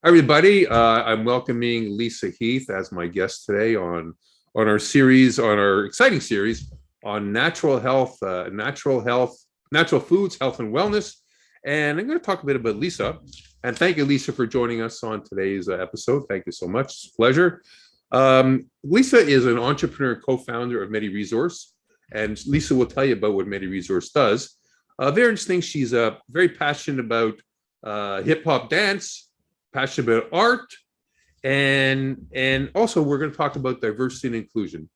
Hi, everybody. I'm welcoming Lisa Heath as my guest today on our series, on our exciting series on natural health, natural foods, health and wellness. And I'm going to talk a bit about Lisa. And thank you, Lisa, for joining us on today's episode. Thank you so much. It's a pleasure. Lisa is an entrepreneur, co-founder of MediResource, and Lisa will tell you about what MediResource does. Very interesting. She's very passionate about hip hop dance, passionate about art, and also we're going to talk about diversity and inclusion.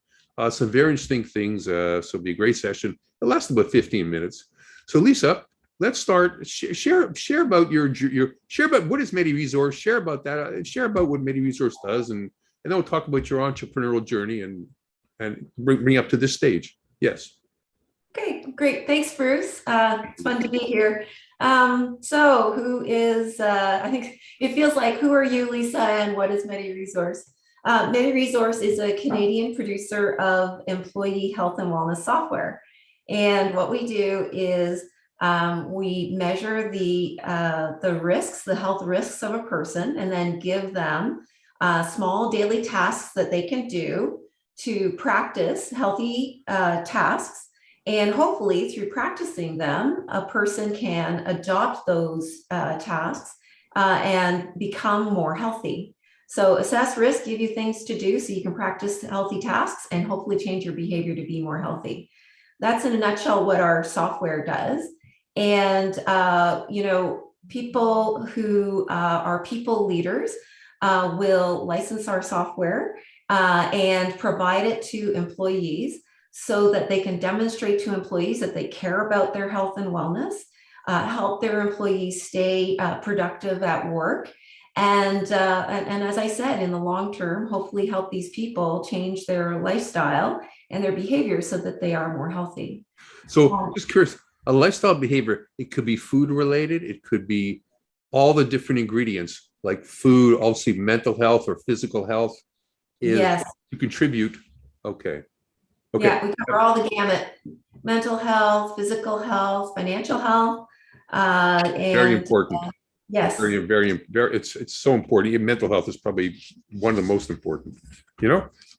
Some very interesting things. So it'll be a great session. It'll last about 15 minutes. So Lisa, let's start. Share about your share about what is MediResource. Share about that. Share about what MediResource does, and then we'll talk about your entrepreneurial journey and bring up to this stage. Yes. Okay, great. Thanks, Bruce. It's fun to be here. So who is, I think it feels like, who are you, Lisa, and what is MediResource? MediResource is a Canadian producer of employee health and wellness software. And what we do is we measure the risks, the health risks of a person, and then give them small daily tasks that they can do to practice healthy tasks. And hopefully through practicing them, a person can adopt those tasks and become more healthy. So assess risk, give you things to do so you can practice healthy tasks and hopefully change your behavior to be more healthy. That's in a nutshell what our software does. And, people who are people leaders will license our software and provide it to employees so that they can demonstrate to employees that they care about their health and wellness, help their employees stay productive at work, and as I said, in the long term, hopefully help these people change their lifestyle and their behavior so that they are more healthy. So just curious, a lifestyle behavior, it could be food related, it could be all the different ingredients like food, obviously mental health or physical health is Yes. to contribute. Okay. Yeah, we cover all the gamut: mental health, physical health, financial health, very important. Yes. Very. It's so important. Mental health is probably one of the most important.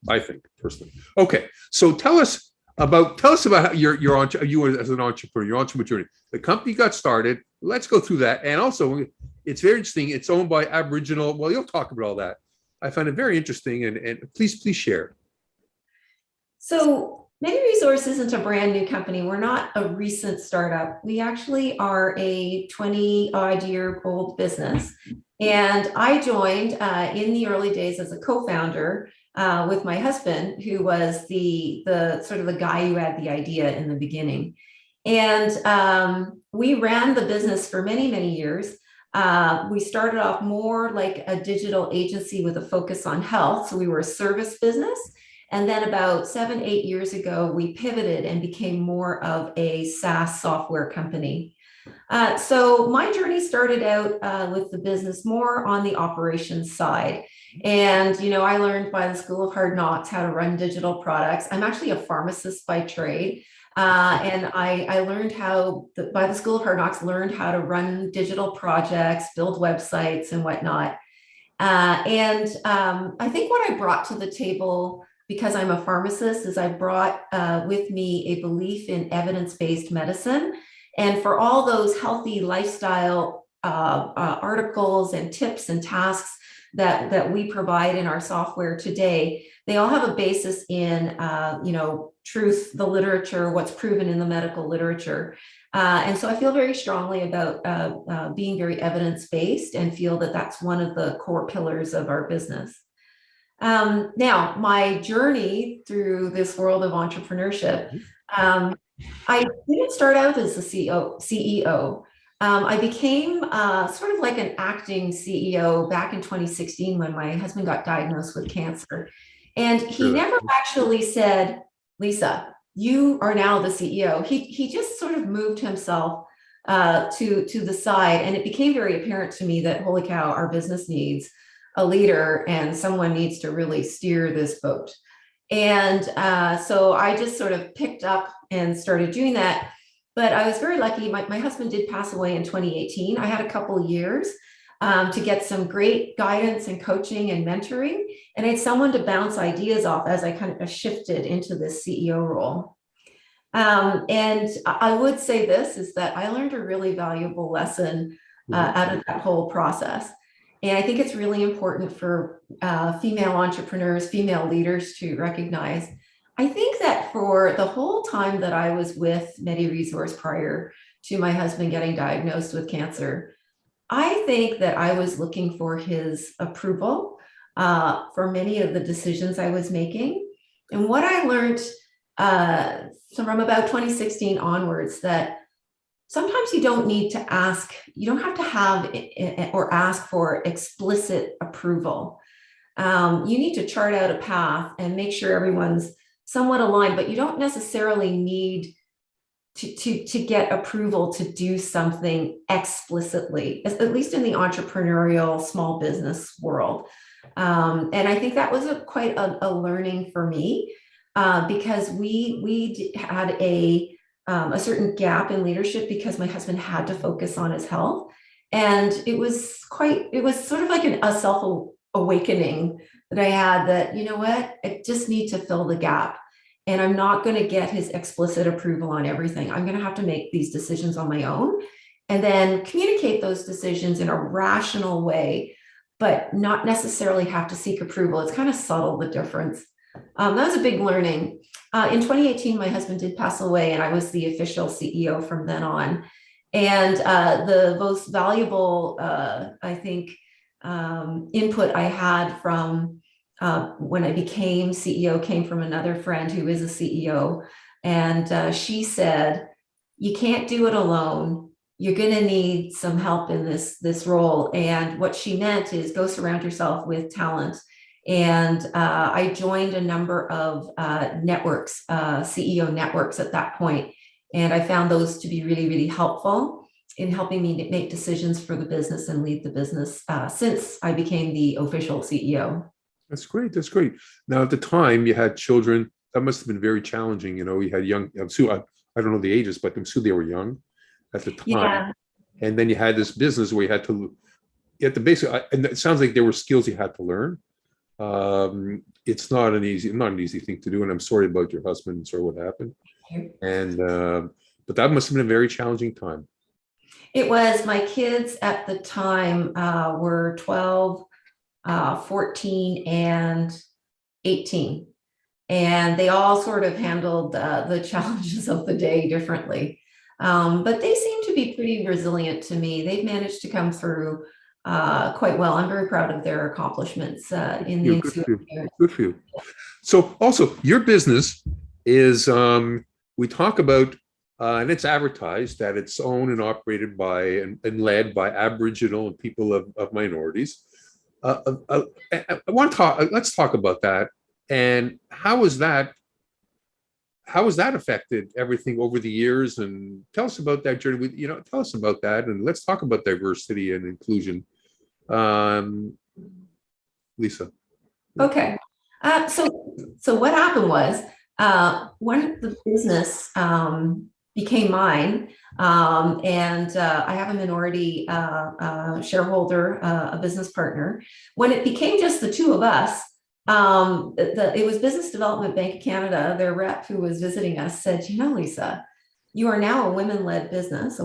I think personally. Okay, so tell us about how you as an entrepreneur, your entrepreneur journey. The company got started. Let's go through that, and also it's very interesting. It's owned by Aboriginal. Well, you'll talk about all that. I find it very interesting, and please share. So MediResource isn't a brand new company. We're not a recent startup. We actually are a 20-odd-year-old business. And I joined in the early days as a co-founder with my husband, who was the sort of the guy who had the idea in the beginning. And we ran the business for many, many years. We started off more like a digital agency with a focus on health. So we were a service business. And then about 7-8 years ago, we pivoted and became more of a SaaS software company. So my journey started out with the business more on the operations side. And, I learned by the School of Hard Knocks how to run digital products. I'm actually a pharmacist by trade. And I learned by the School of Hard Knocks, learned how to run digital projects, build websites and whatnot. And I think what I brought to the table, because I'm a pharmacist, is I brought with me a belief in evidence-based medicine. And for all those healthy lifestyle articles and tips and tasks that we provide in our software today, they all have a basis in, truth, the literature, what's proven in the medical literature. And so I feel very strongly about being very evidence-based and feel that that's one of the core pillars of our business. Now, my journey through this world of entrepreneurship, I didn't start out as a CEO. I became sort of like an acting CEO back in 2016 when my husband got diagnosed with cancer. And he never actually said, Lisa, you are now the CEO. He just sort of moved himself to the side. And it became very apparent to me that, holy cow, our business needs a leader and someone needs to really steer this boat. And so I just sort of picked up and started doing that. But I was very lucky. My husband did pass away in 2018. I had a couple of years to get some great guidance and coaching and mentoring. And I had someone to bounce ideas off as I kind of shifted into this CEO role. And I would say this is that I learned a really valuable lesson out of that whole process. And I think it's really important for female entrepreneurs, female leaders to recognize. I think that for the whole time that I was with MediResource prior to my husband getting diagnosed with cancer, I think that I was looking for his approval for many of the decisions I was making. And what I learned from about 2016 onwards, that sometimes you don't need to ask, you don't have to have or ask for explicit approval. You need to chart out a path and make sure everyone's somewhat aligned, but you don't necessarily need to get approval to do something explicitly, at least in the entrepreneurial small business world. And I think that was quite a learning for me because we had a certain gap in leadership because my husband had to focus on his health. And it was sort of like a self-awakening that I had, that, you know what, I just need to fill the gap. And I'm not going to get his explicit approval on everything. I'm going to have to make these decisions on my own and then communicate those decisions in a rational way, but not necessarily have to seek approval. It's kind of subtle, the difference. That was a big learning. In 2018, my husband did pass away, and I was the official CEO from then on. And the most valuable, I think, input I had from when I became CEO came from another friend who is a CEO. And she said, you can't do it alone. You're going to need some help in this role. And what she meant is go surround yourself with talent. And I joined a number of networks, CEO networks at that point. And I found those to be really, really helpful in helping me make decisions for the business and lead the business since I became the official CEO. That's great. That's great. Now, at the time you had children, that must have been very challenging. You know, you had young, I don't know the ages, but I'm sure they were young at the time. Yeah. And then you had this business where you had to basically, and it sounds like there were skills you had to learn. It's not an easy thing to do. And I'm sorry about your husband and sorry what happened. And, but that must have been a very challenging time. It was. My kids at the time were 12, 14 and 18. And they all sort of handled the challenges of the day differently. But they seem to be pretty resilient to me. They've managed to come through quite well. I'm very proud of their accomplishments in the ensuing years. Good for you. So also your business is, we talk about, and it's advertised that it's owned and operated by and led by Aboriginal and people of minorities. I want to talk. Let's talk about that. And how has that affected everything over the years? And tell us about that journey. Tell us about that, and let's talk about diversity and inclusion. Lisa. Okay. So what happened was when the business became mine, and I have a minority shareholder, a business partner. When it became just the two of us, it was Business Development Bank of Canada, their rep who was visiting us said, Lisa, you are now a woman-led business,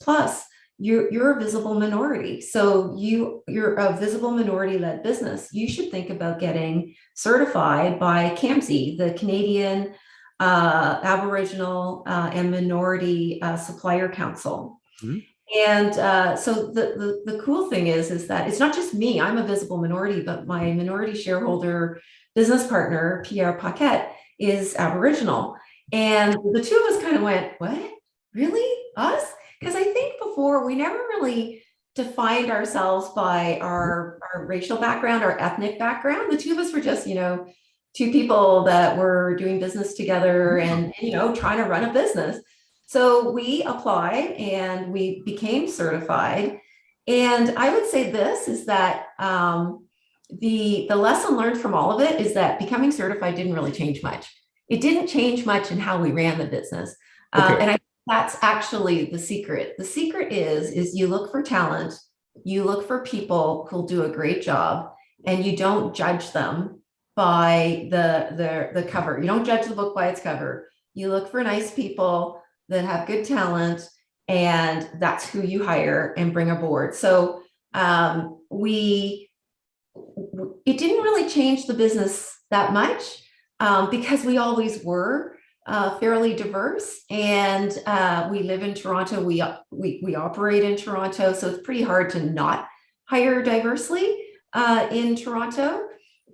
plus you're a visible minority. So you're a visible minority-led business. You should think about getting certified by CAMSI, the Canadian Aboriginal and Minority Supplier Council. Mm-hmm. And so the cool thing is that it's not just me, I'm a visible minority, but my minority shareholder business partner, Pierre Paquette, is Aboriginal. And the two of us kind of went, what? Really? Us? Because I think before we never really defined ourselves by our racial background, our ethnic background. The two of us were just, two people that were doing business together and trying to run a business. So we applied and we became certified. And I would say this is that the lesson learned from all of it is that becoming certified didn't really change much. It didn't change much in how we ran the business. Okay. And I think that's actually the secret. The secret is you look for talent you look for people who'll do a great job, and you don't judge them by the cover. You don't judge the book by its cover. You look for nice people that have good talent, and that's who you hire and bring aboard. So it didn't really change the business that much, because we always were fairly diverse, and we live in Toronto. We operate in Toronto, so it's pretty hard to not hire diversely in Toronto.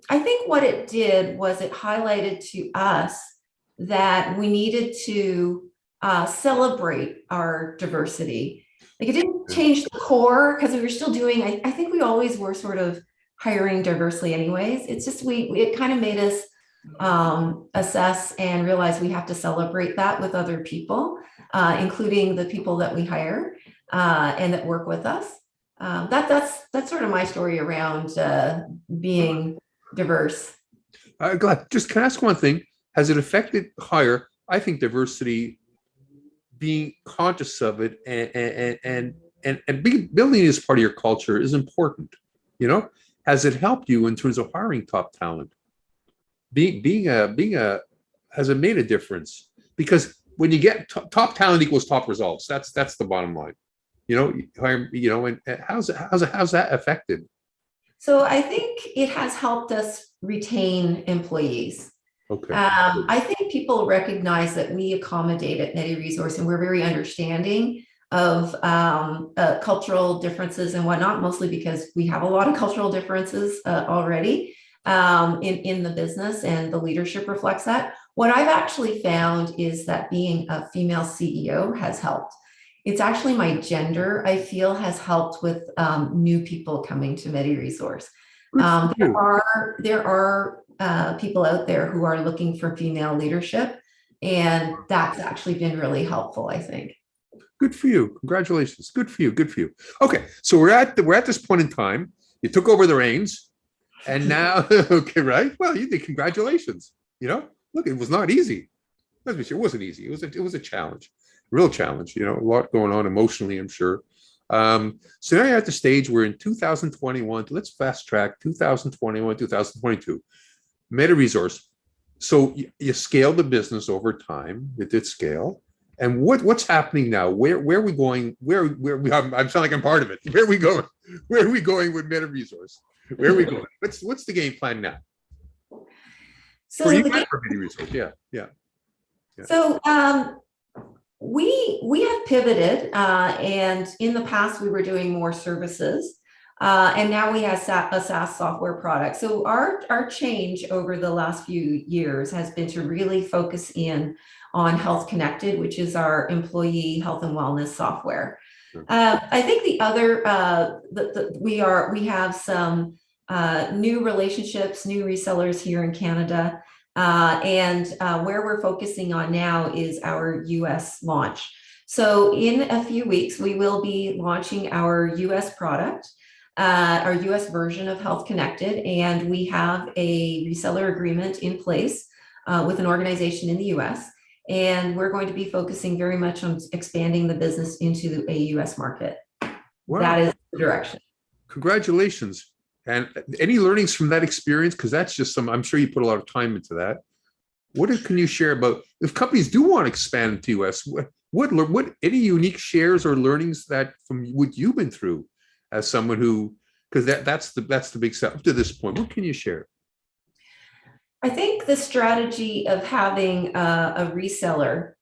I think what it did was it highlighted to us that we needed to celebrate our diversity. Like, it didn't change the core, because we were still doing, I think we always were sort of hiring diversely anyways. It's just, it kind of made us assess and realize we have to celebrate that with other people, including the people that we hire and that work with us. That's sort of my story around being diverse. Glad. Just can I ask one thing? Has it affected hire? I think diversity, being conscious of it and building it as part of your culture is important. You know, has it helped you in terms of hiring top talent? Has it made a difference? Because when you get top talent equals top results. That's the bottom line. You know, and how's that affected? So I think it has helped us retain employees. Okay. I think people recognize that we accommodate at MediResource, and we're very understanding of cultural differences and whatnot, mostly because we have a lot of cultural differences already in the business, and the leadership reflects that. What I've actually found is that being a female CEO has helped. It's actually my gender, I feel, has helped with new people coming to MediResource. There are people out there who are looking for female leadership, and that's actually been really helpful, I think. Good for you. Congratulations. Good for you. Good for you. Okay, so we're at this point in time. You took over the reins, and now, okay, right? Well, you did. Congratulations. You know, look, it was not easy. Let's be sure, it wasn't easy. It was a challenge, real challenge. You know, a lot going on emotionally, I'm sure. So now you're at the stage where in 2021, let's fast track 2021, 2022, MediResource. So you scaled the business over time. It did scale. And what's happening now? Where are we going? I'm sound like I'm part of it. Where are we going? Where are we going with MediResource? Where are we going? What's the game plan now? So for you and for MediResource, yeah. So we have pivoted, and in the past we were doing more services, and now we have a SaaS software product. So our change over the last few years has been to really focus in on Health Connected, which is our employee health and wellness software. Sure. I think the other we have some new relationships, new resellers here in Canada. And where we're focusing on now is our US launch. So in a few weeks, we will be launching our US product, our US version of Health Connected, and we have a reseller agreement in place with an organization in the US. And we're going to be focusing very much on expanding the business into a US market. Wow. That is the direction. Congratulations. And any learnings from that experience? Because that's just I'm sure you put a lot of time into that. What can you share about, if companies do want to expand to US, what any unique shares or learnings that from what you've been through as someone who, because that's the big step up to this point. What can you share? I think the strategy of having a reseller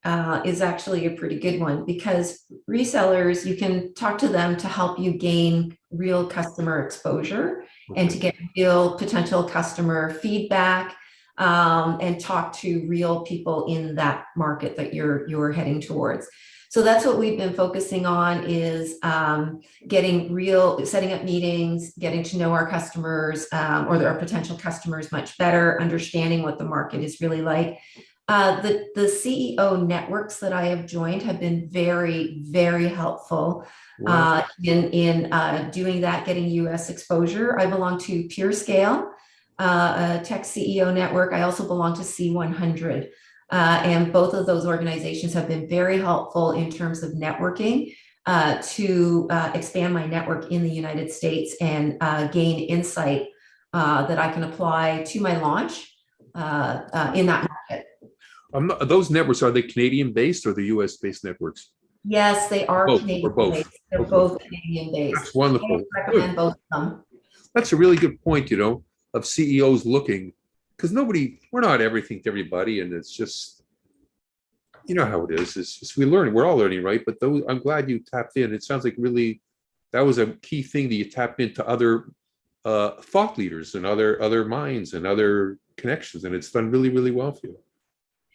is actually a pretty good one, because resellers, you can talk to them to help you gain real customer exposure and to get real potential customer feedback, and talk to real people in that market that you're heading towards. So that's what we've been focusing on, is setting up meetings, getting to know our customers or our potential customers much better, understanding what the market is really like. The CEO networks that I have joined have been very, very helpful. Wow. in doing that, getting US exposure. I belong to PureScale, a tech CEO network. I also belong to C100. And both of those organizations have been very helpful in terms of networking. to expand my network in the United States and gain insight that I can apply to my launch in that market. Those networks, are they Canadian based or the US based networks? Yes, they are Both or Canadian both? based. They're Okay. both Canadian based. That's wonderful. I recommend both of them. That's a really good point, of CEOs looking, because we're not everything to everybody. And it's just, how it is. It's just, we're all learning, right? But I'm glad you tapped in. It sounds like really, that was a key thing, that you tapped into other thought leaders and other minds and other connections. And it's done really, really well for you.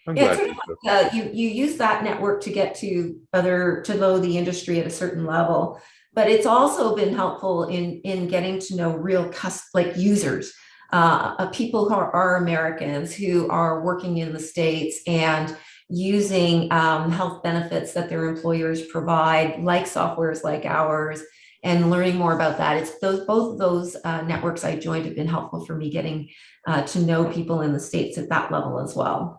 I'm Yeah, glad. sort of like, you use that network to get to know the industry at a certain level, but it's also been helpful in getting to know real users, people who are Americans who are working in the States and using health benefits that their employers provide, like softwares like ours, and learning more about that. It's both of those networks I joined have been helpful for me getting to know people in the States at that level as well.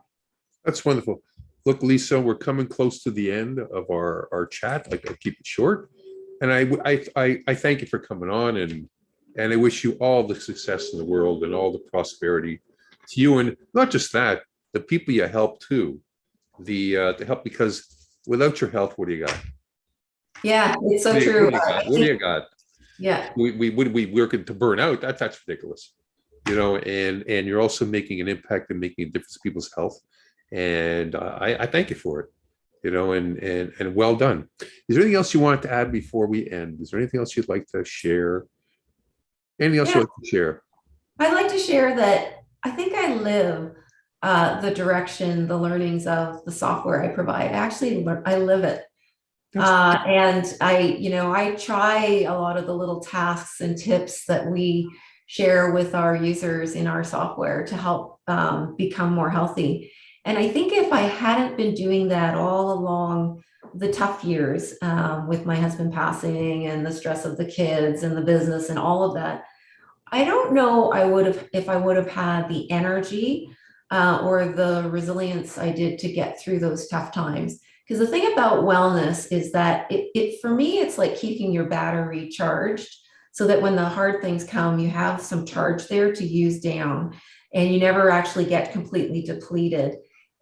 That's wonderful. Look, Lisa, we're coming close to the end of our chat. Like, I keep it short, and I thank you for coming on, and I wish you all the success in the world and all the prosperity to you, and not just that, the people you help too, the help, because without your health, what do you got? Yeah, it's so true. What do you got? Yeah. We working to burn out. That's ridiculous. And you're also making an impact and making a difference in people's health. And I thank you for it, and well done. Is there anything else you wanted to add before we end? Is there anything else you'd like to share? Anything else you'd like to share? I'd like to share that I think I live the direction, the learnings of the software I provide. Actually, I live it. And I try a lot of the little tasks and tips that we share with our users in our software to help become more healthy. And I think if I hadn't been doing that all along the tough years with my husband passing and the stress of the kids and the business and all of that, I don't know if I would have had the energy or the resilience I did to get through those tough times. Because the thing about wellness is that it for me, it's like keeping your battery charged so that when the hard things come, you have some charge there to use down and you never actually get completely depleted.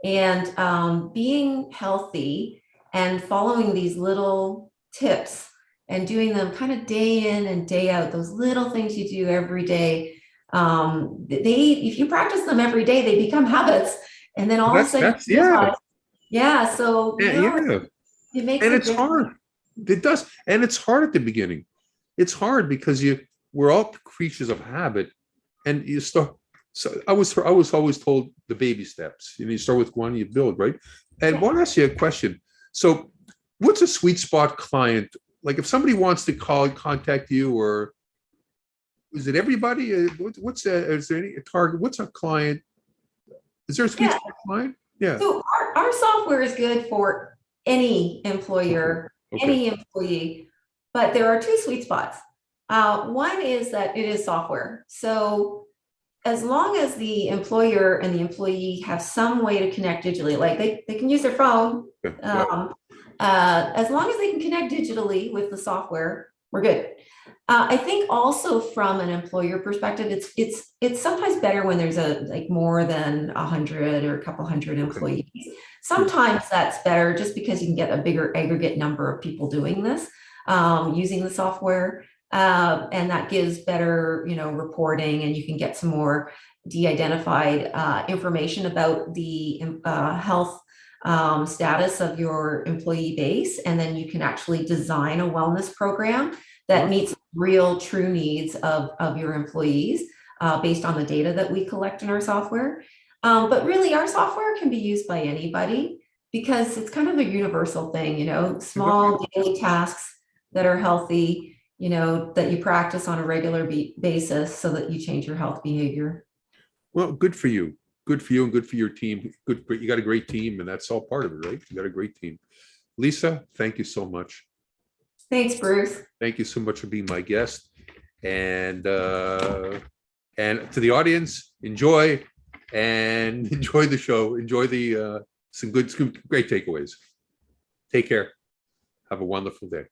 And being healthy and following these little tips and doing them kind of day in and day out, those little things you do every day, if you practice them every day, they become habits. And then all of a sudden, yeah. So it makes and it's hard. It does, and it's hard at the beginning. It's hard because we're all creatures of habit, and you start. So I was always told the baby steps. You start with one, you build, right? And I want to ask you a question. So, what's a sweet spot client? Like, if somebody wants to contact you, or is it everybody? Is there any target? What's a client? Is there a sweet spot client? Yeah. So our software is good for any employer, any employee, but there are two sweet spots. One is that it is software. So as long as the employer and the employee have some way to connect digitally, like they can use their phone, as long as they can connect digitally with the software, we're good. I think also from an employer perspective, it's sometimes better when there's more than 100 or a couple hundred employees. Sometimes that's better just because you can get a bigger aggregate number of people doing this, using the software. And that gives better, reporting, and you can get some more de-identified information about the health status of your employee base. And then you can actually design a wellness program that meets real true needs of your employees based on the data that we collect in our software. But really, our software can be used by anybody because it's kind of a universal thing, small daily tasks that are healthy, that you practice on a regular basis so that you change your health behavior. Well, good for you. Good for you and good for your team. You got a great team, and that's all part of it, right? You got a great team. Lisa, thank you so much. Thanks, Bruce. Thank you so much for being my guest. And to the audience, enjoy the show. Enjoy some great takeaways. Take care. Have a wonderful day.